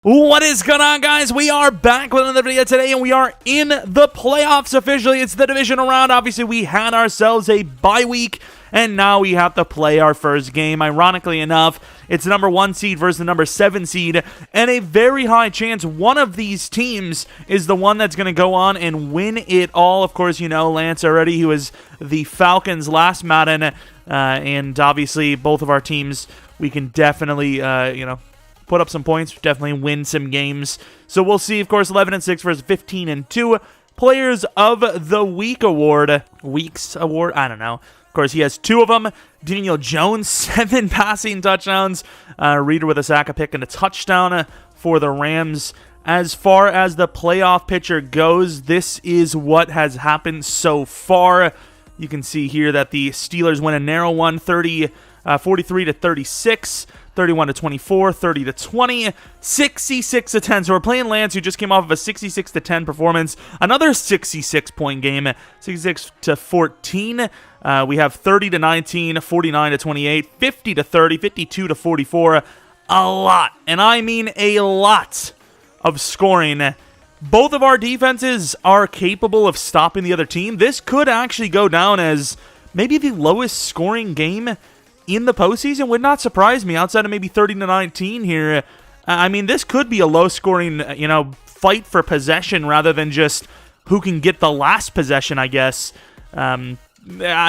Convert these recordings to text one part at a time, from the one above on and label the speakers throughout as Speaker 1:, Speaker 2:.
Speaker 1: What is going on, guys? We are back with another video today, and we are in the playoffs officially. It's the divisional round. Obviously, we had ourselves a bye week, and now we have to play our first game. Ironically enough, it's the number 1 seed versus the number 7 seed, and a very high chance one of these teams is the one that's going to go on and win it all. Of course, you know Lance already, who was the Falcons last Madden, and obviously both of our teams, we can definitely, put up some points, definitely win some games. So we'll see, of course, 11-6 versus 15-2. Players of the Week award. Weeks award? I don't know. Of course, he has 2 of them. Daniel Jones, 7 passing touchdowns. Reader with a sack, a pick, and a touchdown for the Rams. As far as the playoff picture goes, this is what has happened so far. You can see here that the Steelers win a narrow one, 43-36. 31-24, 30-20, 66-10. So we're playing Lance, who just came off of a 66-10 performance. Another 66-point game, 66-14. We have 30-19, 49-28, 50-30, 52-44. A lot, and I mean a lot of scoring. Both of our defenses are capable of stopping the other team. This could actually go down as maybe the lowest scoring game in the postseason. Would not surprise me outside of maybe 30-19 here. I mean, this could be a low-scoring, fight for possession rather than just who can get the last possession, I guess. I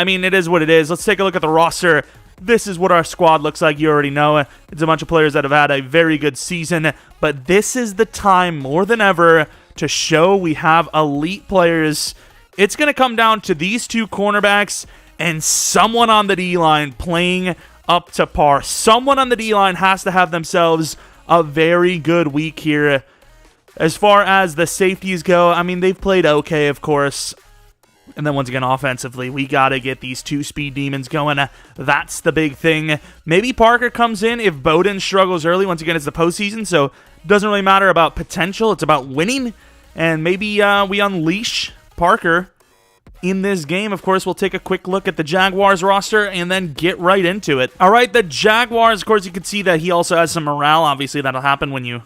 Speaker 1: mean, it is what it is. Let's take a look at the roster. This is what our squad looks like. You already know it's a bunch of players that have had a very good season, but this is the time more than ever to show we have elite players. It's going to come down to these 2 cornerbacks and someone on the D-line playing up to par. Someone on the D-line has to have themselves a very good week here. As far as the safeties go, I mean, they've played okay, of course. And then once again, offensively, we got to get these 2 speed demons going. That's the big thing. Maybe Parker comes in if Bowden struggles early. Once again, it's the postseason, so it doesn't really matter about potential. It's about winning. And maybe we unleash Parker in this game. Of course, we'll take a quick look at the Jaguars roster and then get right into it. All right, the Jaguars, of course, you can see that he also has some morale. Obviously, that'll happen when you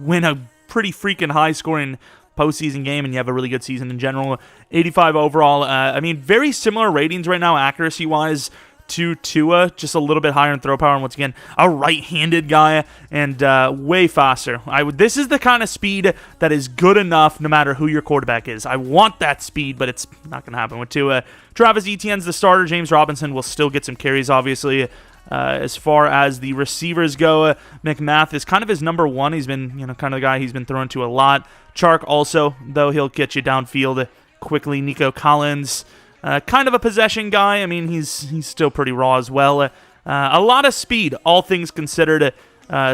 Speaker 1: win a pretty freaking high-scoring postseason game and you have a really good season in general. 85 overall. I mean, very similar ratings right now, accuracy-wise, to Tua, just a little bit higher in throw power, and once again, a right-handed guy, and way faster. This is the kind of speed that is good enough no matter who your quarterback is. I want that speed, but it's not going to happen with Tua. Travis Etienne's the starter. James Robinson will still get some carries, obviously. As far as the receivers go, McMath is kind of his number 1. He's been, kind of the guy he's been thrown to a lot. Chark also, though he'll get you downfield quickly. Nico Collins, kind of a possession guy. I mean, he's still pretty raw as well. A lot of speed, all things considered.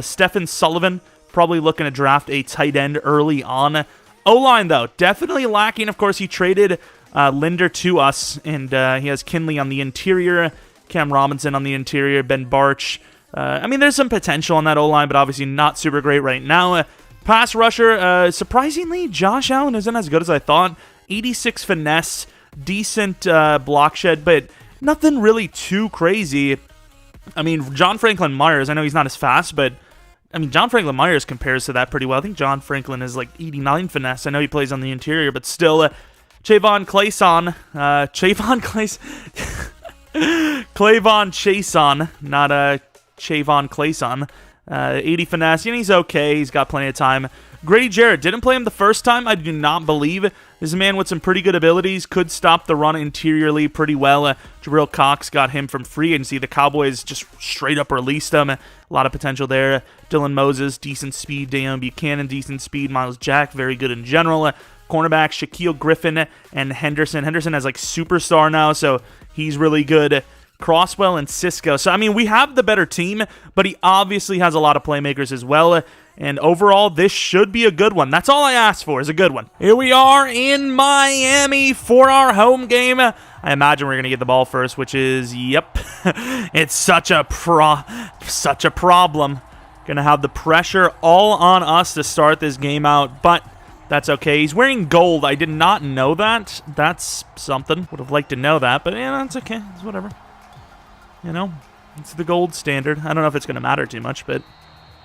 Speaker 1: Stephen Sullivan, probably looking to draft a tight end early on. O-line, though, definitely lacking. Of course, he traded Linder to us, and he has Kinley on the interior, Cam Robinson on the interior, Ben Barch. I mean, there's some potential on that O-line, but obviously not super great right now. Pass rusher, surprisingly, Josh Allen isn't as good as I thought. 86 finesse. Decent block shed, but nothing really too crazy. I mean, John Franklin Myers, I know he's not as fast, but I mean, John Franklin Myers compares to that pretty well. I think John Franklin is like 89 finesse. I know he plays on the interior, but still, Clayvon Chason, not Chavon Clayson. 80 finesse, and he's okay. He's got plenty of time. Grady Jarrett, didn't play him the first time. I do not believe. This is a man with some pretty good abilities. Could stop the run interiorly pretty well. Jabril Cox got him from free agency. The Cowboys just straight up released him. A lot of potential there. Dylan Moses, decent speed. Deion Buchanan, decent speed. Miles Jack, very good in general. Cornerback, Shaquille Griffin and Henderson. Henderson has like superstar now, so he's really good. Crosswell and Cisco. So, I mean, we have the better team, but he obviously has a lot of playmakers as well. And overall, this should be a good one. That's all I asked for, is a good one. Here we are in Miami for our home game. I imagine we're going to get the ball first, which is, yep. It's such a problem. Going to have the pressure all on us to start this game out, but that's okay. He's wearing gold. I did not know that. That's something. Would have liked to know that, but yeah, that's okay. It's whatever. It's the gold standard. I don't know if it's going to matter too much, but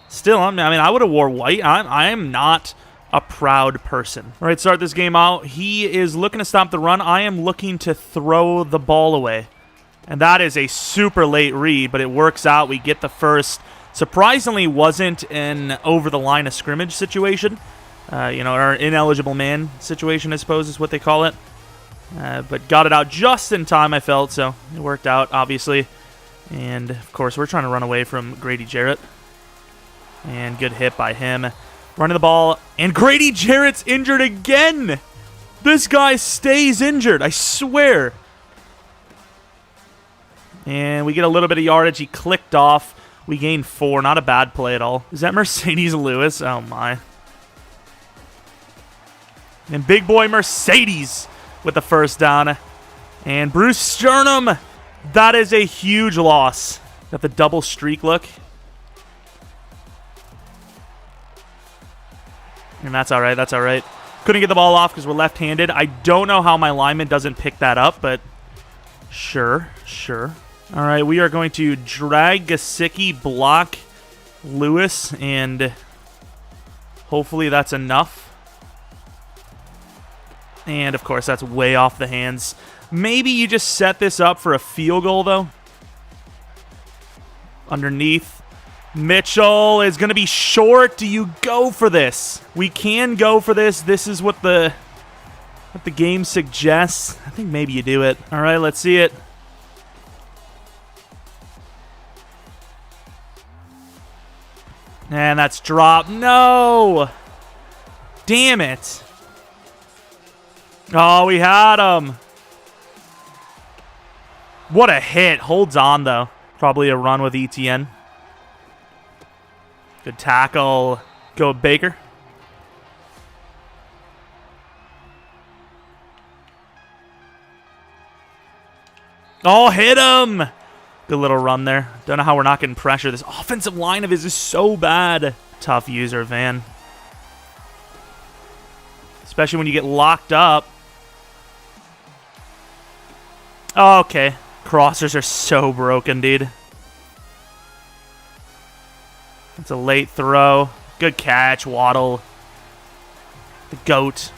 Speaker 1: Still, I mean, I would have wore white. I am not a proud person. All right, start this game out. He is looking to stop the run. I am looking to throw the ball away. And that is a super late read, but it works out. We get the first. Surprisingly, wasn't an over the line of scrimmage situation. Or ineligible man situation, I suppose is what they call it. But got it out just in time, I felt, so it worked out, obviously. And, of course, we're trying to run away from Grady Jarrett. And good hit by him. Running the ball, and Grady Jarrett's injured again! This guy stays injured, I swear. And we get a little bit of yardage. He clicked off. We gained 4. Not a bad play at all. Is that Mercedes Lewis? Oh, my. And big boy Mercedes with the first down. And Bruce Sternum. That is a huge loss. Got the double streak look. And that's all right. That's all right. Couldn't get the ball off because we're left-handed. I don't know how my lineman doesn't pick that up, but sure. All right, we are going to drag Gesicki, block Lewis, and hopefully that's enough. And, of course, that's way off the hands. Maybe you just set this up for a field goal, though. Underneath. Mitchell is going to be short. Do you go for this? We can go for this. This is what the game suggests. I think maybe you do it. All right, let's see it. And that's dropped. No! Damn it. Oh, we had him. What a hit. Holds on, though. Probably a run with ETN. Good tackle. Go Baker. Oh, hit him. Good little run there. Don't know how we're not getting pressure. This offensive line of his is so bad. Tough user, Van. Especially when you get locked up. Oh, okay. Crossers are so broken, dude. It's a late throw. Good catch, Waddle. The GOAT.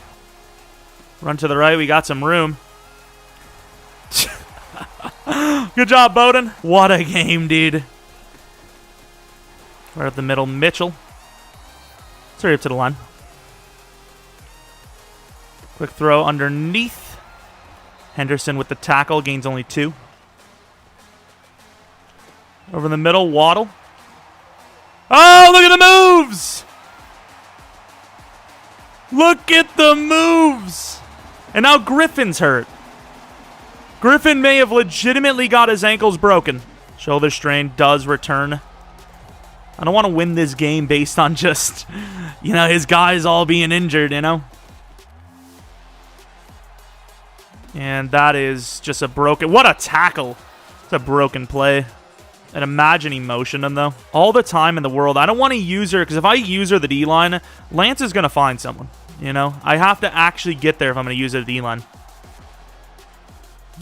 Speaker 1: Run to the right. We got some room. Good job, Bowden. What a game, dude. Right up the middle, Mitchell. Sorry, up to the line. Quick throw underneath. Henderson with the tackle. Gains only 2. Over in the middle, Waddle. Oh, look at the moves! Look at the moves! And now Griffin's hurt. Griffin may have legitimately got his ankles broken. Shoulder strain does return. I don't want to win this game based on just, his guys all being injured, And that is just a broken... What a tackle! It's a broken play. And imagine he motioned him, though. All the time in the world. I don't want to use her, because if I use her the D-line, Lance is going to find someone. I have to actually get there if I'm going to use her the D-line.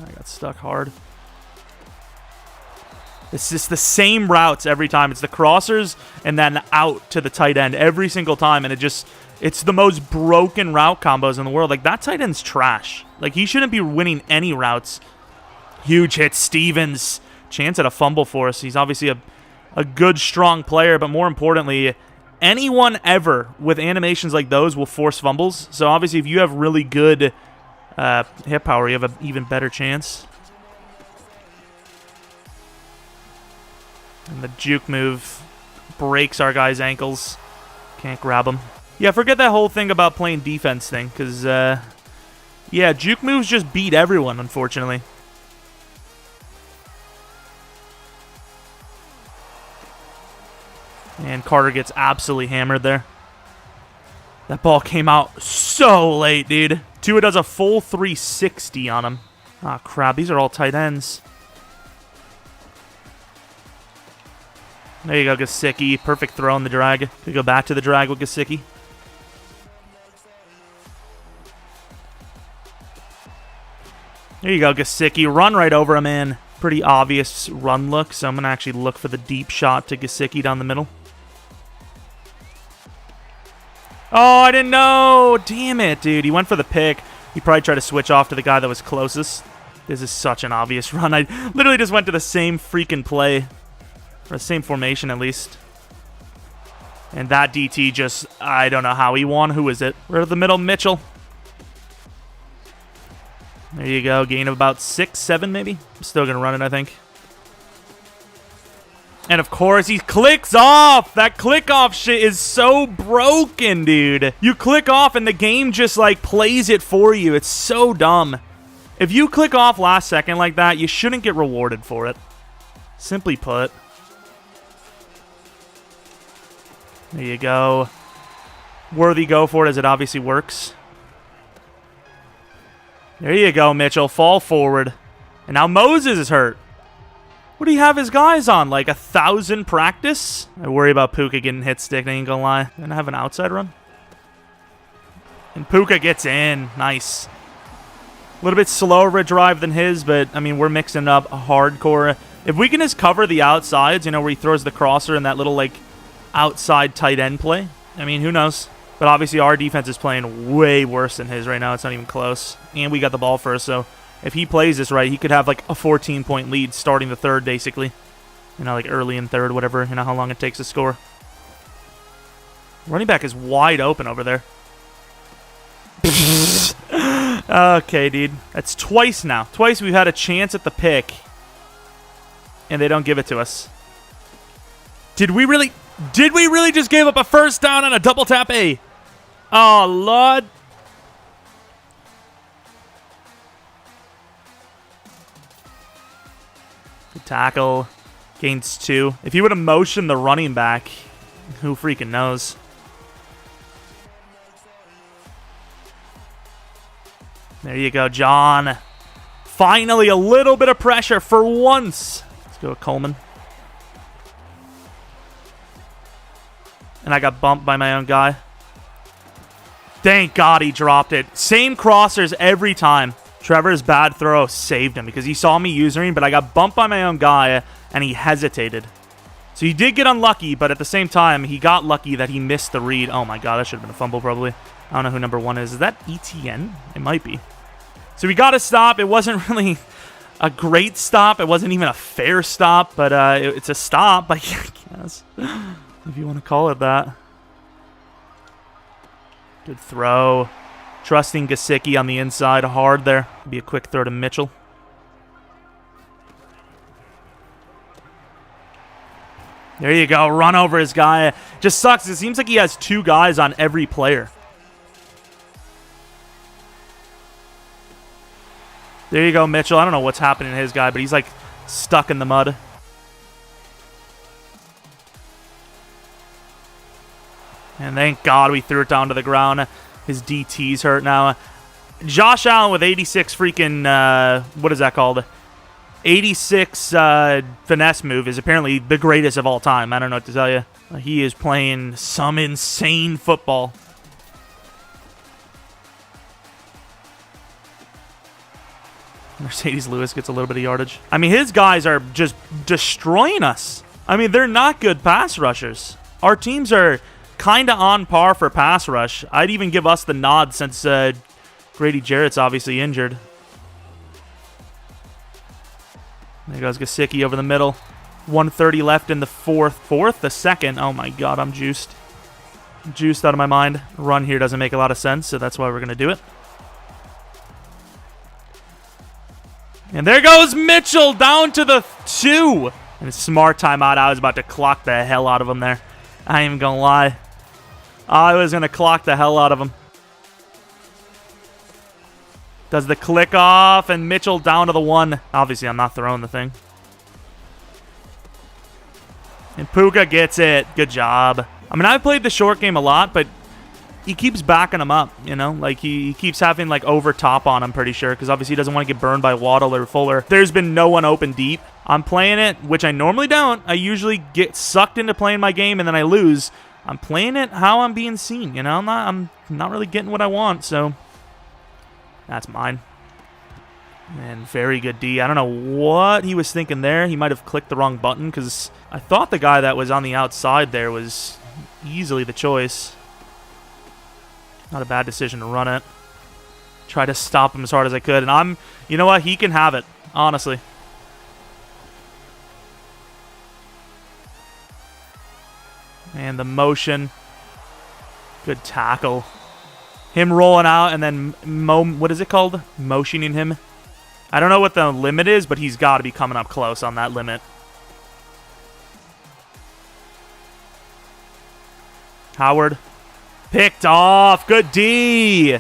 Speaker 1: I got stuck hard. It's just the same routes every time. It's the crossers and then out to the tight end every single time. And it's the most broken route combos in the world. Like, that tight end's trash. Like, he shouldn't be winning any routes. Huge hit, Stevens. Chance at a fumble for us. He's obviously a good, strong player. But more importantly, anyone ever with animations like those will force fumbles. So, obviously, if you have really good... hit power, you have an even better chance. And the juke move breaks our guy's ankles. Can't grab him. Yeah, forget that whole thing about playing defense thing, because, yeah, juke moves just beat everyone, unfortunately. And Carter gets absolutely hammered there. That ball came out so late, dude. Tua does a full 360 on him. Ah, crap. These are all tight ends. There you go, Gesicki. Perfect throw in the drag. Could go back to the drag with Gesicki. There you go, Gesicki. Run right over him, man. Pretty obvious run look, so I'm going to actually look for the deep shot to Gesicki down the middle. Oh, I didn't know. Damn it, dude. He went for the pick. He probably tried to switch off to the guy that was closest. This is such an obvious run. I literally just went to the same freaking play. Or the same formation, at least. And that DT just, I don't know how he won. Who is it? Right to the middle, Mitchell. There you go. Gain of about 6, 7 maybe. I'm still going to run it, I think. And of course, he clicks off. That click off shit is so broken, dude. You click off and the game just like plays it for you. It's so dumb. If you click off last second like that, you shouldn't get rewarded for it. Simply put. There you go. Worthy go for it as it obviously works. There you go, Mitchell. Fall forward. And now Moses is hurt. What do you have his guys on? Like 1,000 practice? I worry about Puka getting hit stick, I ain't gonna lie. Gonna have an outside run. And Puka gets in. Nice. A little bit slower of a drive than his, but, I mean, we're mixing up hardcore. If we can just cover the outsides, you know, where he throws the crosser and that little, like, outside tight end play, I mean, who knows? But obviously our defense is playing way worse than his right now. It's not even close. And we got the ball first, so if he plays this right, he could have like a 14-point lead starting the third, basically. You know, like early in third, whatever. You know how long it takes to score. Running back is wide open over there. Okay, dude. That's twice now. Twice we've had a chance at the pick. And they don't give it to us. Did we really just give up a first down on a double tap A? Oh, Lord. Good tackle. Gains 2. If he would have motioned the running back, who freaking knows? There you go, John. Finally, a little bit of pressure for once. Let's go with Coleman. And I got bumped by my own guy. Thank God he dropped it. Same crossers every time. Trevor's bad throw saved him because he saw me using, but I got bumped by my own guy and he hesitated. So he did get unlucky, but at the same time, he got lucky that he missed the read. Oh my God, that should have been a fumble probably. I don't know who number 1 is. Is that Etienne? It might be. So we got to stop. It wasn't really a great stop. It wasn't even a fair stop, but it's a stop, I guess, if you want to call it that. Good throw. Trusting Gesicki on the inside hard there. Be a quick throw to Mitchell. There you go. Run over his guy. Just sucks. It seems like he has 2 guys on every player. There you go, Mitchell. I don't know what's happening to his guy, but he's like stuck in the mud. And thank God we threw it down to the ground. His DT's hurt now. Josh Allen with 86 freaking, what is that called? 86 finesse move is apparently the greatest of all time. I don't know what to tell you. He is playing some insane football. Mercedes Lewis gets a little bit of yardage. I mean, his guys are just destroying us. I mean, they're not good pass rushers. Our teams are kind of on par for pass rush. I'd even give us the nod since Grady Jarrett's obviously injured. There goes Gesicki over the middle. 1:30 left in the fourth, the second. Oh my God, I'm juiced. Juiced out of my mind. Run here doesn't make a lot of sense, so that's why we're going to do it. And there goes Mitchell down to the 2. And a smart timeout. I was about to clock the hell out of him there. I ain't even going to lie. I was going to clock the hell out of him. Does the click off, and Mitchell down to the 1. Obviously, I'm not throwing the thing. And Puka gets it. Good job. I mean, I've played the short game a lot, but he keeps backing him up, you know? Like, he keeps having, like, over top on him, pretty sure, because obviously he doesn't want to get burned by Waddle or Fuller. There's been no one open deep. I'm playing it, which I normally don't. I usually get sucked into playing my game, and then I lose. I'm playing it how I'm being seen, you know? I'm not really getting what I want, so that's mine. And very good D. I don't know what he was thinking there. He might have clicked the wrong button, because I thought the guy that was on the outside there was easily the choice. Not a bad decision to run it. Try to stop him as hard as I could. And you know what? He can have it, honestly. And the motion. Good tackle. Him rolling out and then, what is it called? Motioning him. I don't know what the limit is, but he's got to be coming up close on that limit. Howard. Picked off. Good D.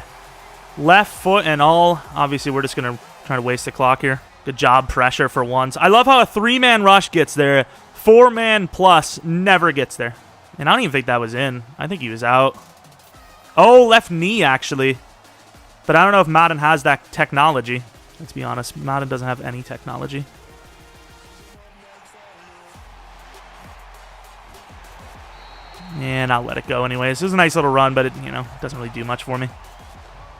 Speaker 1: Left foot and all. Obviously, we're just going to try to waste the clock here. Good job, pressure for once. I love how a 3-man rush gets there. 4-man plus never gets there. And I don't even think that was in. I think he was out. Oh, left knee, actually. But I don't know if Madden has that technology. Let's be honest. Madden doesn't have any technology. And I'll let it go anyways. It was a nice little run, but it, doesn't really do much for me.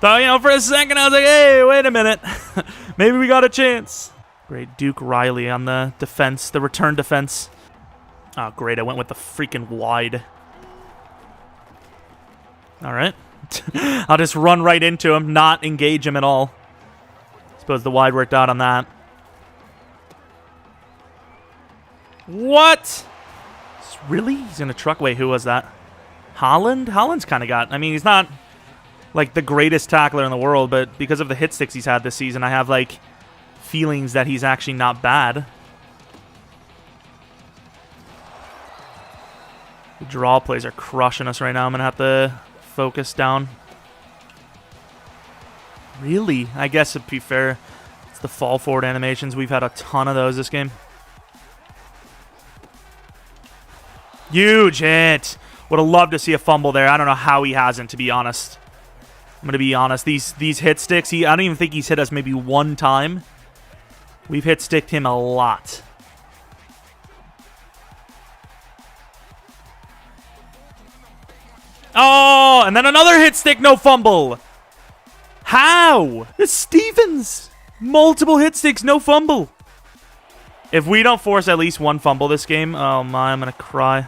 Speaker 1: So, for a second, I was like, hey, wait a minute. Maybe we got a chance. Great. Duke Riley on the defense, the return defense. Oh, great. I went with the freaking wide. All right. I'll just run right into him, not engage him at all. Suppose the wide worked out on that. What? Really? He's going to truck. Wait, who was that? Holland? Holland's kind of got... I mean, he's not, like, the greatest tackler in the world, but because of the hit sticks he's had this season, I have, like, feelings that he's actually not bad. The draw plays are crushing us right now. I'm going to have to focus down. Really? I guess, to be fair, it's the fall forward animations. We've had a ton of those this game. Huge hit. Would have loved to see a fumble there. I don't know how he hasn't, to be honest. I'm going to be honest. These hit sticks, I don't even think he's hit us maybe one time. We've hit sticked him a lot. Oh, and then another hit stick, no fumble. How? It's Stevens. Multiple hit sticks, no fumble. If we don't force at least one fumble this game, oh my, I'm going to cry.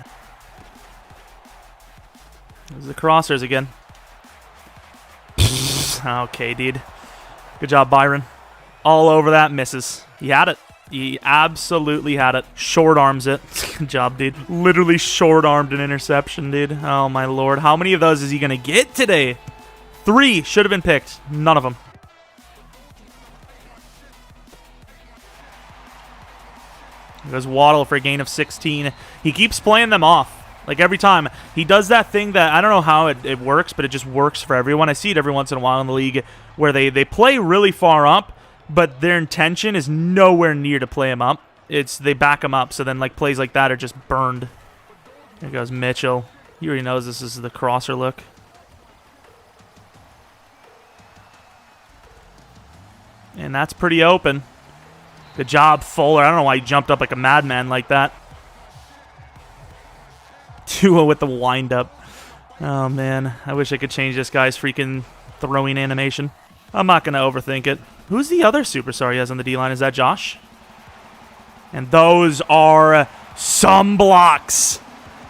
Speaker 1: There's the crossers again. Okay, dude. Good job, Byron. All over that, misses. He had it. He absolutely had it. Short arms it. Good job, dude. Literally short armed an interception, dude. Oh my lord. How many of those is he going to get today? 3 should have been picked. None of them. Here goes Waddle for a gain of 16. He keeps playing them off. Like every time. He does that thing that, I don't know how it works, but it just works for everyone. I see it every once in a while in the league where they play really far up, but their intention is nowhere near to play him up. They back him up, so then like plays like that are just burned. There goes Mitchell. He already knows this is the crosser look. And that's pretty open. Good job, Fuller. I don't know why he jumped up like a madman like that. Tua with the wind-up. Oh, man. I wish I could change this guy's freaking throwing animation. I'm not going to overthink it. Who's the other superstar he has on the D-line? Is that Josh? And those are some blocks.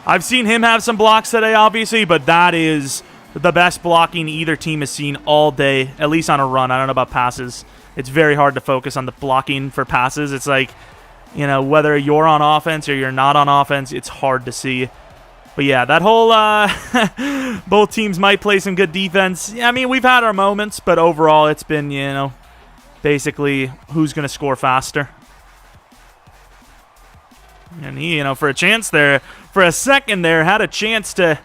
Speaker 1: I've seen him have some blocks today, obviously, but that is the best blocking either team has seen all day, at least on a run. I don't know about passes. It's very hard to focus on the blocking for passes. It's like, whether you're on offense or you're not on offense, it's hard to see. But yeah, that whole, both teams might play some good defense. Yeah, I mean, we've had our moments, but overall it's been, basically who's going to score faster. And he, for a chance there, for a second there, had a chance to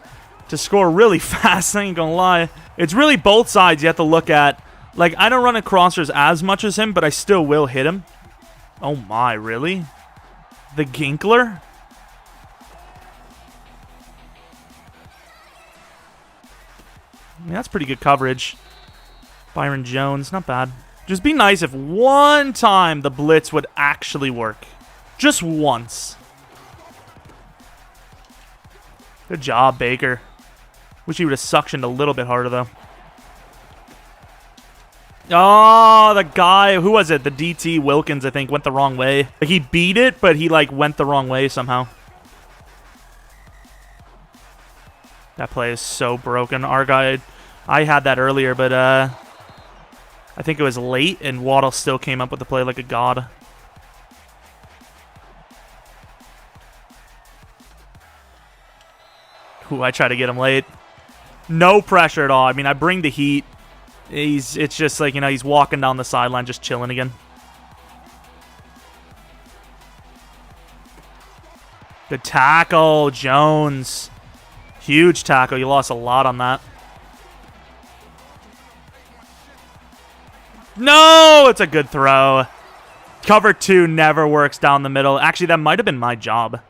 Speaker 1: score really fast, I ain't going to lie. It's really both sides you have to look at. Like, I don't run at crossers as much as him, but I still will hit him. Oh my, really? The Ginkler? I mean, that's pretty good coverage. Byron Jones, not bad. Just be nice if one time the blitz would actually work. Just once. Good job, Baker. Wish he would have suctioned a little bit harder, though. Oh, the guy, who was it? The DT, Wilkins, I think, went the wrong way. Like, he beat it, but he, went the wrong way somehow. That play is so broken. Our guy I had that earlier, but I think it was late, and Waddle still came up with the play like a god. Ooh, I try to get him late. No pressure at all. I mean, I bring the heat. It's just like, he's walking down the sideline just chilling again. Good tackle, Jones. Huge tackle. You lost a lot on that. No, it's a good throw. Cover 2 never works down the middle. Actually, that might have been my job.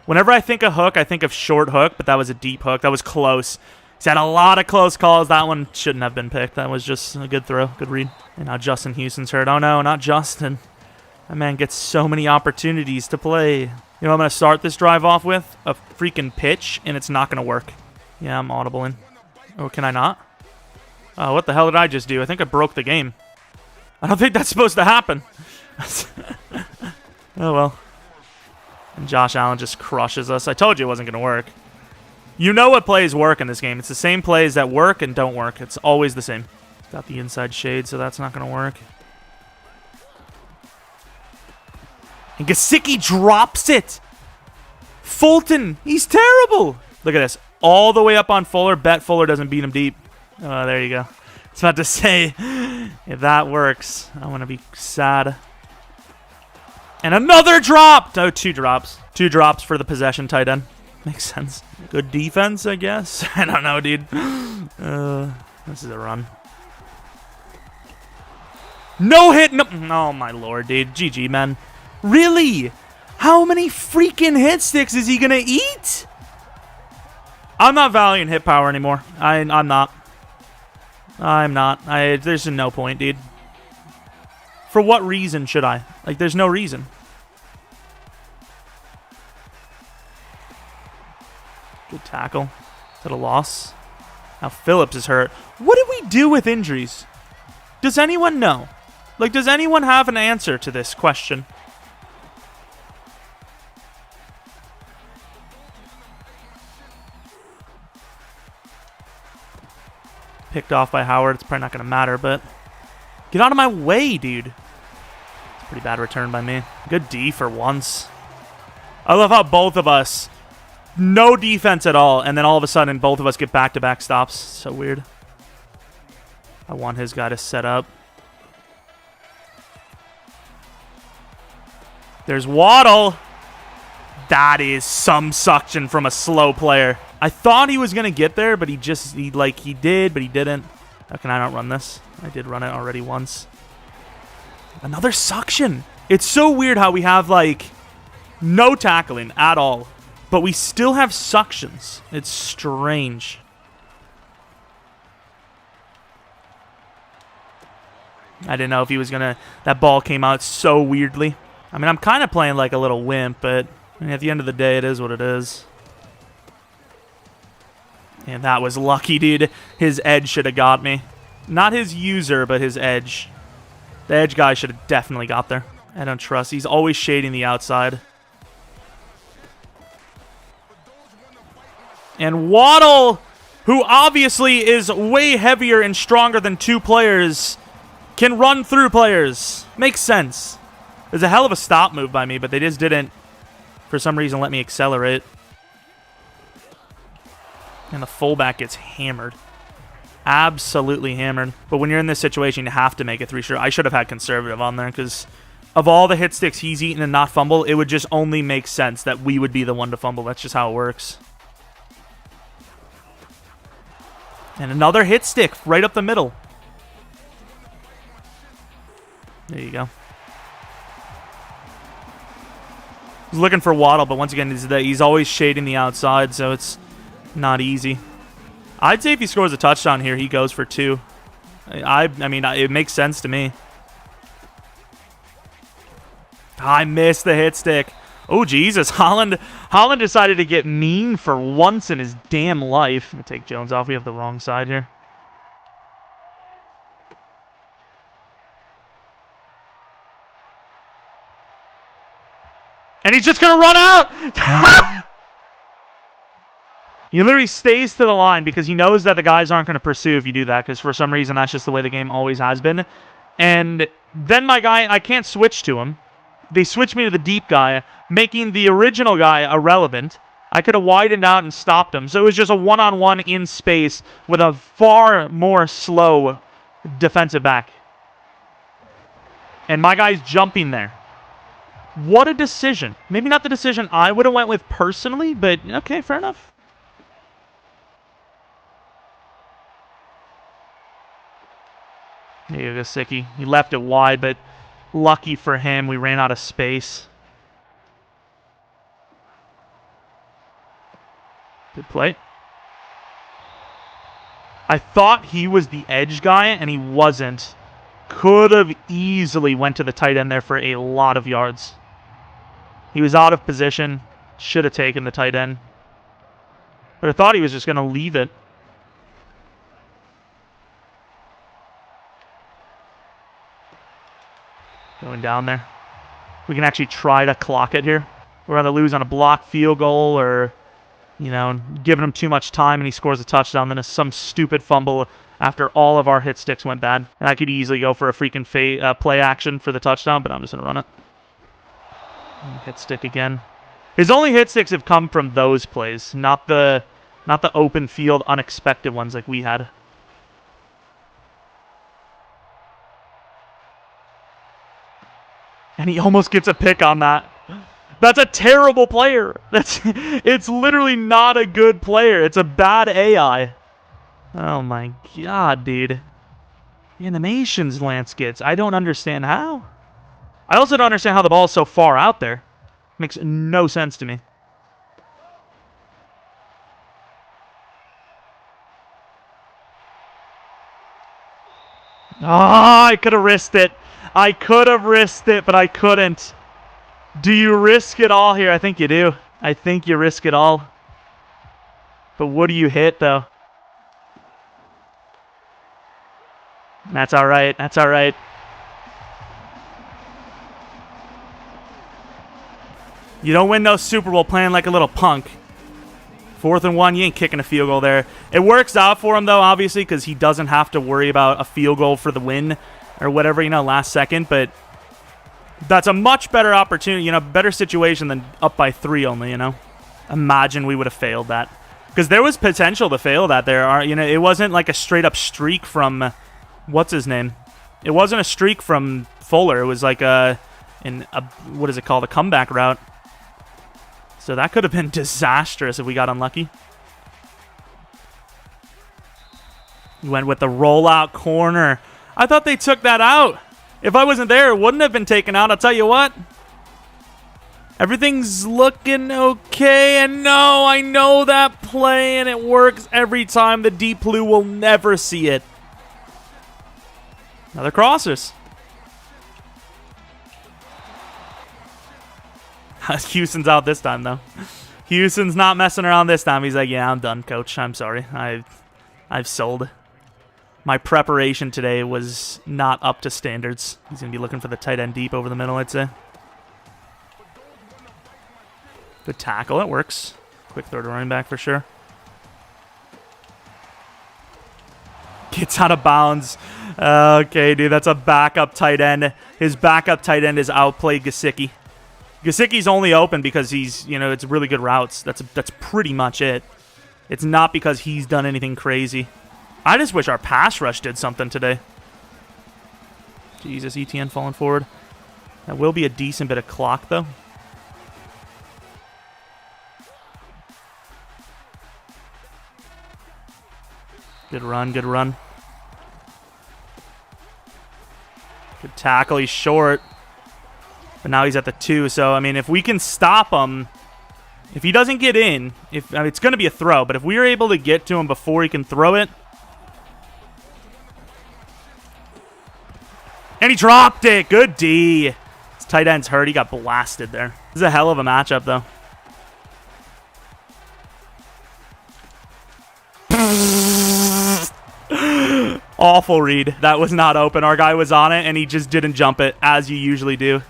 Speaker 1: Whenever I think of hook, I think of short hook, but that was a deep hook. That was close. He's had a lot of close calls. That one shouldn't have been picked. That was just a good throw. Good read. And now Justin Houston's hurt. Oh, no, not Justin. That man gets so many opportunities to play. You know what I'm going to start this drive off with? A freaking pitch, and it's not going to work. Yeah, I'm audible in. Oh, can I not? Oh, what the hell did I just do? I think I broke the game. I don't think that's supposed to happen. Oh, well. And Josh Allen just crushes us. I told you it wasn't going to work. You know what plays work in this game. It's the same plays that work and don't work. It's always the same. Got the inside shade, so that's not going to work. And Gesicki drops it. Fulton, he's terrible. Look at this. All the way up on Fuller. Bet Fuller doesn't beat him deep. Oh, there you go. I was about to say, if that works, I want to be sad. And another drop! Oh, 2 drops. 2 drops for the possession tight end. Makes sense. Good defense, I guess. I don't know, dude. This is a run. No hit. No. Oh, my lord, dude. GG, man. Really? How many freaking hit sticks is he going to eat? I'm not valuing hit power anymore. I'm not. I'm not. There's no point, dude. For what reason should I? Like, there's no reason. Good tackle. Is that a loss? Now Phillips is hurt. What did we do with injuries? Does anyone know? Like, does anyone have an answer to this question? Picked off by Howard. It's probably not going to matter, but get out of my way, dude. It's a pretty bad return by me. Good D for once. I love how both of us, no defense at all, and then all of a sudden both of us get back-to-back stops. So weird. I want his guy to set up. There's Waddle. That is some suction from a slow player. I thought he was going to get there, but he did, but he didn't. How can I not run this? I did run it already once. Another suction. It's so weird how we have, like, no tackling at all, but we still have suctions. It's strange. I didn't know if he was going to... That ball came out so weirdly. I mean, I'm kind of playing like a little wimp, but I mean, at the end of the day, it is what it is. And that was lucky, dude. His edge should have got me. Not his user, but his edge. The edge guy should have definitely got there. I don't trust. He's always shading the outside. And Waddle, who obviously is way heavier and stronger than 2 players, can run through players. Makes sense. It was a hell of a stop move by me, but they just didn't, for some reason, let me accelerate. And the fullback gets hammered. Absolutely hammered. But when you're in this situation, you have to make it 3 sure. I should have had conservative on there because of all the hit sticks he's eaten and not fumble, it would just only make sense that we would be the one to fumble. That's just how it works. And another hit stick right up the middle. There you go. He's looking for Waddle, but once again, he's always shading the outside, so it's not easy. I'd say if he scores a touchdown here, he goes for 2. I mean, it makes sense to me. I missed the hit stick. Oh, Jesus. Holland decided to get mean for once in his damn life. I'm going to take Jones off. We have the wrong side here. And he's just going to run out. He literally stays to the line because he knows that the guys aren't going to pursue if you do that, because for some reason that's just the way the game always has been. And then my guy, I can't switch to him. They switched me to the deep guy, making the original guy irrelevant. I could have widened out and stopped him. So it was just a one-on-one in space with a far more slow defensive back. And my guy's jumping there. What a decision. Maybe not the decision I would have went with personally, but okay, fair enough. There you go, Gesicki. He left it wide, but lucky for him, we ran out of space. Good play. I thought he was the edge guy, and he wasn't. Could have easily went to the tight end there for a lot of yards. He was out of position. Should have taken the tight end. But I thought he was just going to leave it. Going down there. We can actually try to clock it here. We're going to lose on a blocked field goal or, you know, giving him too much time and he scores a touchdown. Then it's some stupid fumble after all of our hit sticks went bad. And I could easily go for a freaking play action for the touchdown, but I'm just going to run it. Hit stick again. His only hit sticks have come from those plays, not the open field unexpected ones like we had. And he almost gets a pick on that. That's a terrible player. It's literally not a good player. It's a bad AI. Oh my god, dude. The animations Lance gets. I don't understand how. I also don't understand how the ball is so far out there. Makes no sense to me. Ah, I could have risked it. I could have risked it, but I couldn't. Do you risk it all here? I think you do. I think you risk it all. But what do you hit, though? That's all right. That's all right. You don't win no Super Bowl playing like a little punk. 4th and 1, you ain't kicking a field goal there. It works out for him, though, obviously, because he doesn't have to worry about a field goal for the win or whatever, you know, last second. But that's a much better opportunity, you know, better situation than up by 3 only, you know. Imagine we would have failed that. Because there was potential to fail that there. You know, it wasn't like a straight-up streak from, what's his name? It wasn't a streak from Fuller. It was like what is it called? A comeback route. So that could have been disastrous if we got unlucky. We went with the rollout corner. I thought they took that out. If I wasn't there, it wouldn't have been taken out. I'll tell you what. Everything's looking okay. And no, I know that play, and it works every time. The deep blue will never see it. Another crossers. Houston's out this time, though. Houston's not messing around this time. He's like, yeah, I'm done, coach. I'm sorry. I've sold. My preparation today was not up to standards. He's going to be looking for the tight end deep over the middle, I'd say. Good tackle. It works. Quick throw to running back for sure. Gets out of bounds. Okay, dude, that's a backup tight end. His backup tight end is outplayed Gesicki. Gesicki's only open because he's, you know, it's really good routes. That's pretty much it. It's not because he's done anything crazy. I just wish our pass rush did something today. Jesus, ETN falling forward. That will be a decent bit of clock, though. Good run, good run. Good tackle, he's short. But now he's at the 2, so, I mean, if we can stop him, if he doesn't get in, I mean, it's going to be a throw, but if we are able to get to him before he can throw it. And he dropped it. Good D. His tight end's hurt. He got blasted there. This is a hell of a matchup, though. Awful read. That was not open. Our guy was on it, and he just didn't jump it, as you usually do.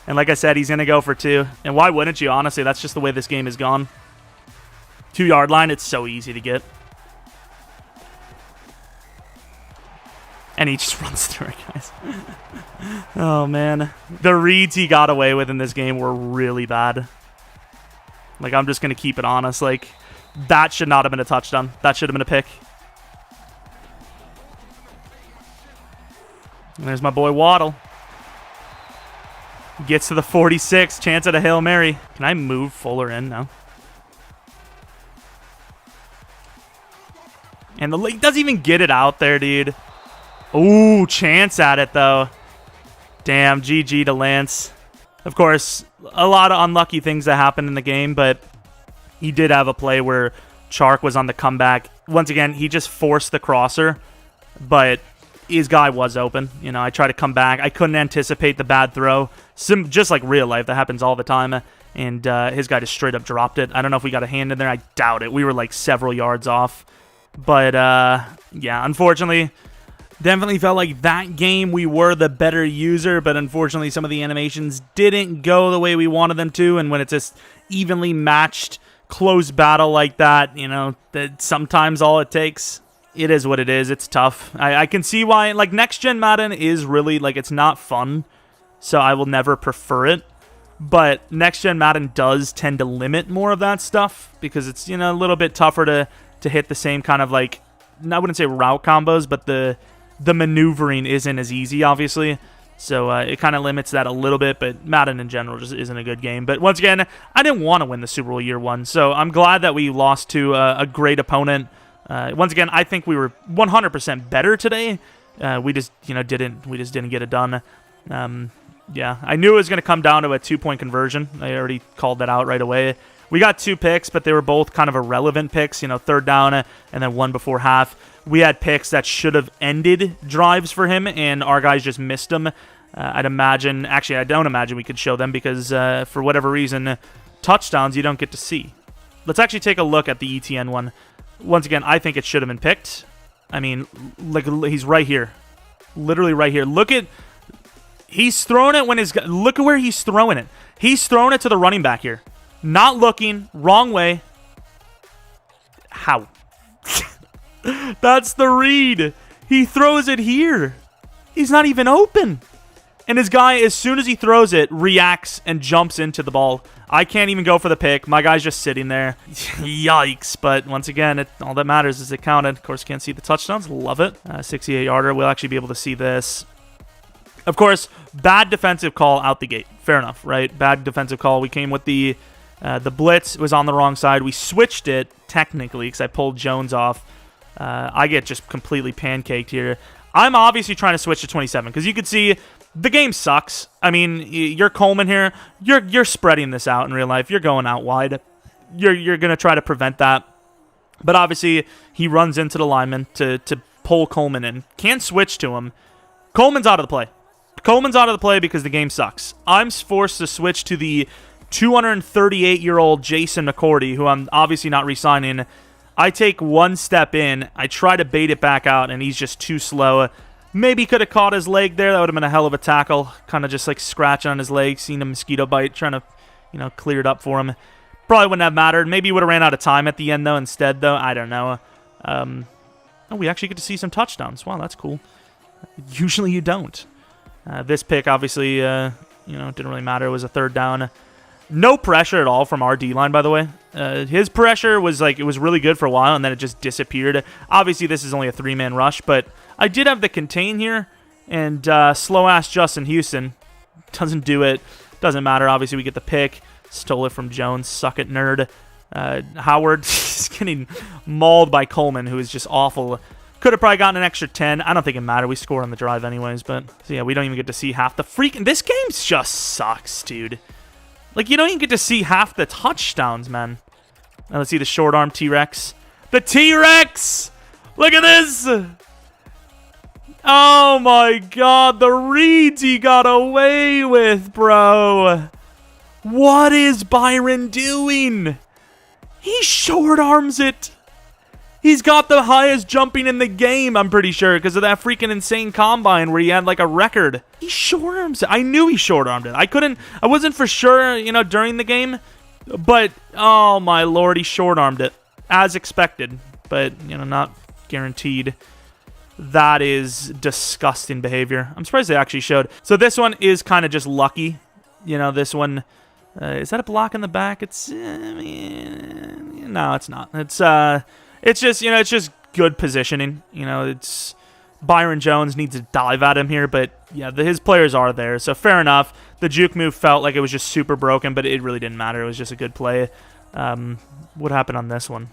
Speaker 1: And like I said, he's going to go for 2. And why wouldn't you, honestly? That's just the way this game has gone. 2-yard line, it's so easy to get. And he just runs through it, guys. Oh, man. The reads he got away with in this game were really bad. Like, I'm just going to keep it honest. Like, that should not have been a touchdown. That should have been a pick. And there's my boy Waddle. Gets to the 46. Chance at a Hail Mary. Can I move Fuller in? No. And the league doesn't even get it out there, dude. Ooh, chance at it, though. Damn, GG to Lance. Of course, a lot of unlucky things that happened in the game, but he did have a play where Chark was on the comeback. Once again, he just forced the crosser, but his guy was open. You know, I tried to come back. I couldn't anticipate the bad throw. Just like real life, that happens all the time. And his guy just straight up dropped it. I don't know if we got a hand in there. I doubt it. We were like several yards off. But, yeah, unfortunately, definitely felt like that game we were the better user, but unfortunately some of the animations didn't go the way we wanted them to, and when it's just evenly matched, close battle like that, you know, that's sometimes all it takes. It is what it is. It's tough. I can see why, like, next-gen Madden is really, like, it's not fun, so I will never prefer it. But next-gen Madden does tend to limit more of that stuff because it's, you know, a little bit tougher to hit the same kind of, like, I wouldn't say route combos, but the maneuvering isn't as easy, obviously. So it kind of limits that a little bit, but Madden in general just isn't a good game. But once again, I didn't want to win the Super Bowl year one, so I'm glad that we lost to a great opponent. Once again, I think we were 100% better today. We just, you know, didn't get it done. Yeah, I knew it was going to come down to a 2-point conversion. I already called that out right away. We got 2 picks, but they were both kind of irrelevant picks, you know, third down and then one before half. We had picks that should have ended drives for him, and our guys just missed them. I'd imagine, actually, I don't imagine we could show them because for whatever reason, touchdowns you don't get to see. Let's actually take a look at the ETN one. Once again, I think it should have been picked. I mean, like, he's right here. Literally right here. Look at, he's throwing it when his, look at where he's throwing it. He's throwing it to the running back here. Not looking, wrong way. How? That's the read. He throws it here. He's not even open. And his guy, as soon as he throws it, reacts and jumps into the ball. I can't even go for the pick. My guy's just sitting there. Yikes. But once again, all that matters is it counted. Of course, can't see the touchdowns. Love it. 68-yarder. We'll actually be able to see this. Of course, bad defensive call out the gate. Fair enough, right? Bad defensive call. We came with the blitz. It was on the wrong side. We switched it, technically, because I pulled Jones off. I get just completely pancaked here. I'm obviously trying to switch to 27 because you could see the game sucks. I mean, you're Coleman here. You're spreading this out in real life. You're going out wide. You're going to try to prevent that. But obviously, he runs into the lineman to pull Coleman in. Can't switch to him. Coleman's out of the play. Coleman's out of the play because the game sucks. I'm forced to switch to the 238-year-old Jason McCourty, who I'm obviously not re-signing. I take one step in, I try to bait it back out, and he's just too slow. Maybe could have caught his leg there. That would have been a hell of a tackle. Kind of just like scratching on his leg, seeing a mosquito bite, trying to, you know, clear it up for him. Probably wouldn't have mattered. Maybe he would have ran out of time at the end, though, instead, though. I don't know. Oh, we actually get to see some touchdowns. Wow, that's cool. Usually you don't. This pick, obviously, you know, didn't really matter. It was a third down. No pressure at all from our D-line, by the way. His pressure was like, it was really good for a while, and then it just disappeared. Obviously, this is only a 3-man rush, but I did have the contain here, and slow-ass Justin Houston doesn't do it. Doesn't matter. Obviously, we get the pick. Stole it from Jones. Suck it, nerd. Howard is getting mauled by Coleman, who is just awful. Could have probably gotten an extra 10. I don't think it mattered. We scored on the drive anyways, but so yeah, we don't even get to see half the freaking... This game just sucks, dude. Like, you don't even get to see half the touchdowns, man. Now, let's see the short arm T-Rex. The T-Rex! Look at this! Oh, my God. The reads he got away with, bro. What is Byron doing? He short arms it. He's got the highest jumping in the game, I'm pretty sure, because of that freaking insane combine where he had like a record. He short arms it. I knew he short armed it. I wasn't for sure, you know, during the game, but oh my lord, he short armed it. as expected, but, not guaranteed. That is disgusting behavior. I'm surprised they actually showed. So this one is kind of just lucky. This one, is that a block in the back? It's, no, it's not. It's just, it's just good positioning. It's Byron Jones needs to dive at him here, but yeah, his players are there, so fair enough. The juke move felt like it was just super broken, but it really didn't matter. It was just a good play. What happened on this one?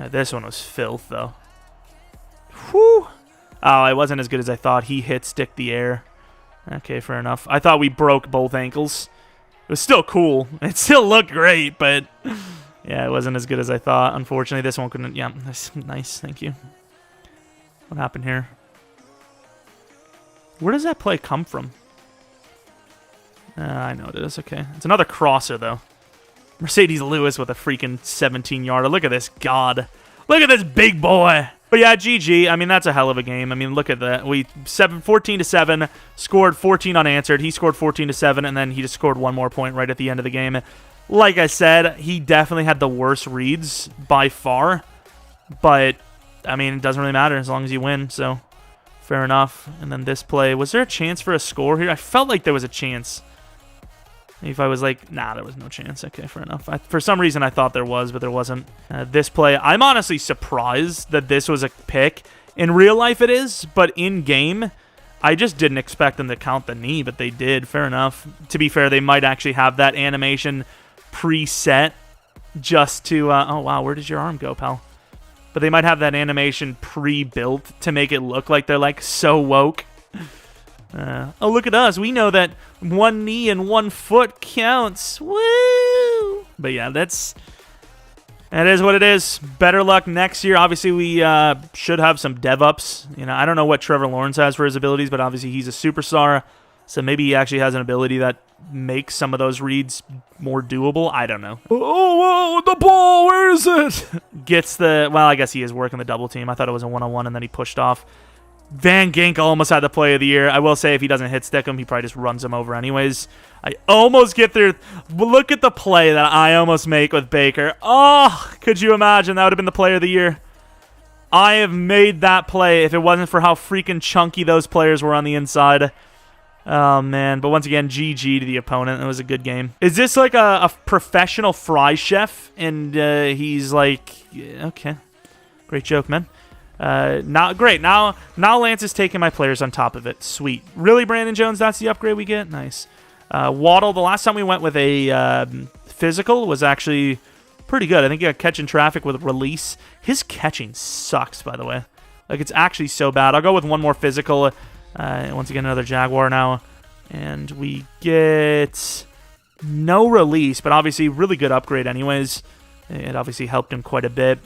Speaker 1: This one was filth, though. Whew. Oh, it wasn't as good as I thought. He hit stick the air. Okay, fair enough. I thought we broke both ankles. It was still cool. It still looked great, but yeah, it wasn't as good as I thought. Unfortunately, this one couldn't. Yeah, nice. Thank you. What happened here? Where does that play come from? I know it is. Okay. It's another crosser, though. Mercedes Lewis with a freaking 17-yarder. Look at this god. Look at this big boy. But yeah, GG. I mean, that's a hell of a game. I mean, look at that. We 14-7, scored 14 unanswered. He scored 14-7, and then he just scored one more point right at the end of the game. Like I said, he definitely had the worst reads by far. But, I mean, it doesn't really matter as long as you win, so fair enough. And then this play. Was there a chance for a score here? I felt like there was a chance. If I was like, nah, there was no chance. Okay, fair enough. For some reason, I thought there was, but there wasn't. This play, I'm honestly surprised that this was a pick. In real life, it is, but in game, I just didn't expect them to count the knee, but they did. Fair enough. To be fair, they might actually have that animation preset just to... oh, wow, where did your arm go, pal? But they might have that animation pre-built to make it look like they're, like, so woke. Oh, look at us. We know that one knee and 1 foot counts. Woo! But yeah, that is what it is. Better luck next year. Obviously, we should have some dev-ups. I don't know what Trevor Lawrence has for his abilities, but obviously he's a superstar. So maybe he actually has an ability that makes some of those reads more doable. I don't know. Oh, the ball, where is it? Gets the... Well, I guess he is working the double team. I thought it was a one-on-one, and then he pushed off. Van Ginkel almost had the play of the year. I will say if he doesn't hit stick him, he probably just runs him over anyways. I almost get there. Look at the play that I almost make with Baker. Oh, could you imagine? That would have been the play of the year. I have made that play if it wasn't for how freaking chunky those players were on the inside. Oh, man. But once again, GG to the opponent. It was a good game. Is this like a professional fry chef? And he's like, yeah, okay. Great joke, man. Not great. Now Lance is taking my players on top of it. Sweet. Really, Brandon Jones? That's the upgrade we get? Nice. Waddle, the last time we went with a physical was actually pretty good. I think he got catching traffic with release. His catching sucks, by the way. Like, it's actually so bad. I'll go with one more physical. Once again, another Jaguar now. And we get no release, but obviously really good upgrade anyways. It obviously helped him quite a bit.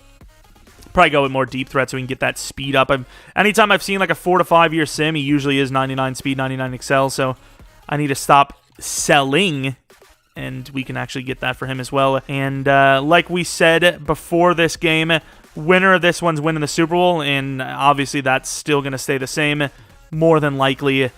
Speaker 1: Probably go with more deep threat so we can get that speed up. Anytime I've seen like a 4 to 5 year sim, he usually is 99 speed, 99 excel. So I need to stop selling, and we can actually get that for him as well. And like we said before this game, winner of this one's winning the Super Bowl, and obviously that's still going to stay the same, more than likely.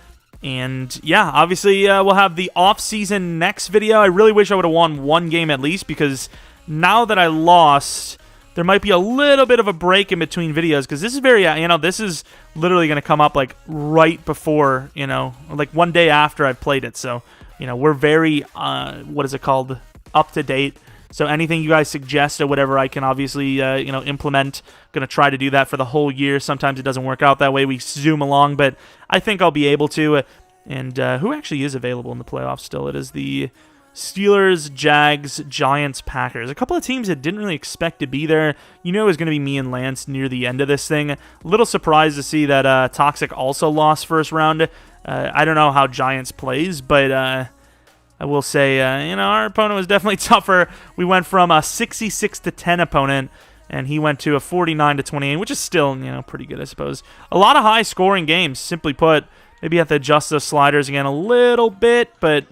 Speaker 1: And yeah, obviously we'll have the off-season next video. I really wish I would have won one game at least, because now that I lost... There might be a little bit of a break in between videos, because this is very, this is literally going to come up like right before, like one day after I've played it. So, we're very, what is it called? Up to date. So anything you guys suggest or whatever, I can obviously, implement. Going to try to do that for the whole year. Sometimes it doesn't work out that way. We zoom along, but I think I'll be able to. And who actually is available in the playoffs still? It is the Steelers, Jags, Giants, Packers. A couple of teams that didn't really expect to be there. It was going to be me and Lance near the end of this thing. A little surprised to see that Toxic also lost first round. I don't know how Giants plays, but I will say, our opponent was definitely tougher. We went from a 66-10 opponent, and he went to a 49-28, which is still, pretty good, I suppose. A lot of high-scoring games, simply put. Maybe you have to adjust those sliders again a little bit, but...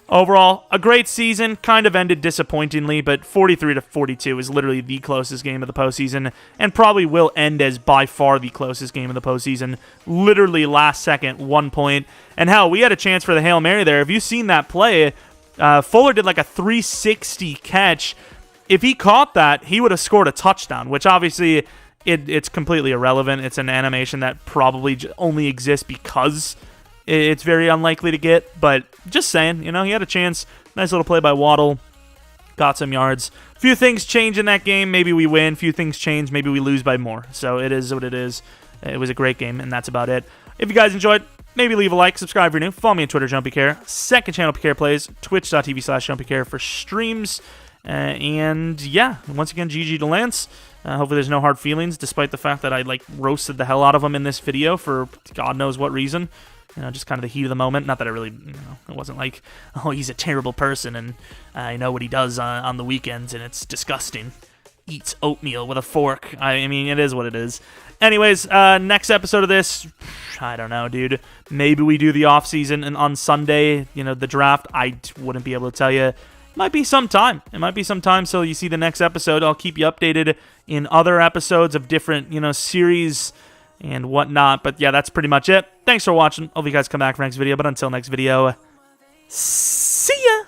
Speaker 1: Overall, a great season, kind of ended disappointingly, but 43-42 is literally the closest game of the postseason, and probably will end as by far the closest game of the postseason. Literally last second, 1 point. And hell, we had a chance for the Hail Mary there. Have you seen that play? Fuller did like a 360 catch, if he caught that, he would have scored a touchdown, which obviously it's completely irrelevant. It's an animation that probably only exists because it's very unlikely to get. But just saying, he had a chance. Nice little play by Waddle. Got some yards. A few things change in that game. Maybe we win. A few things change. Maybe we lose by more. So it is what it is. It was a great game, and that's about it. If you guys enjoyed, maybe leave a like, subscribe if you're new. Follow me on Twitter, Jeromepkr. Second channel, Pkr Plays. Twitch.tv/Jeromepkr for streams. And yeah, once again, GG to Lance. Hopefully there's no hard feelings, despite the fact that I roasted the hell out of him in this video for God knows what reason. Just kind of the heat of the moment. Not that I really, it wasn't like, oh, he's a terrible person and I know what he does on the weekends and it's disgusting. Eats oatmeal with a fork. I mean, it is what it is. Anyways, next episode of this, I don't know, dude. Maybe we do the offseason and on Sunday, the draft. I wouldn't be able to tell you. It might be some time. So you see the next episode. I'll keep you updated in other episodes of different, series and whatnot. But yeah, that's pretty much it. Thanks for watching. Hope you guys come back for next video. But until next video,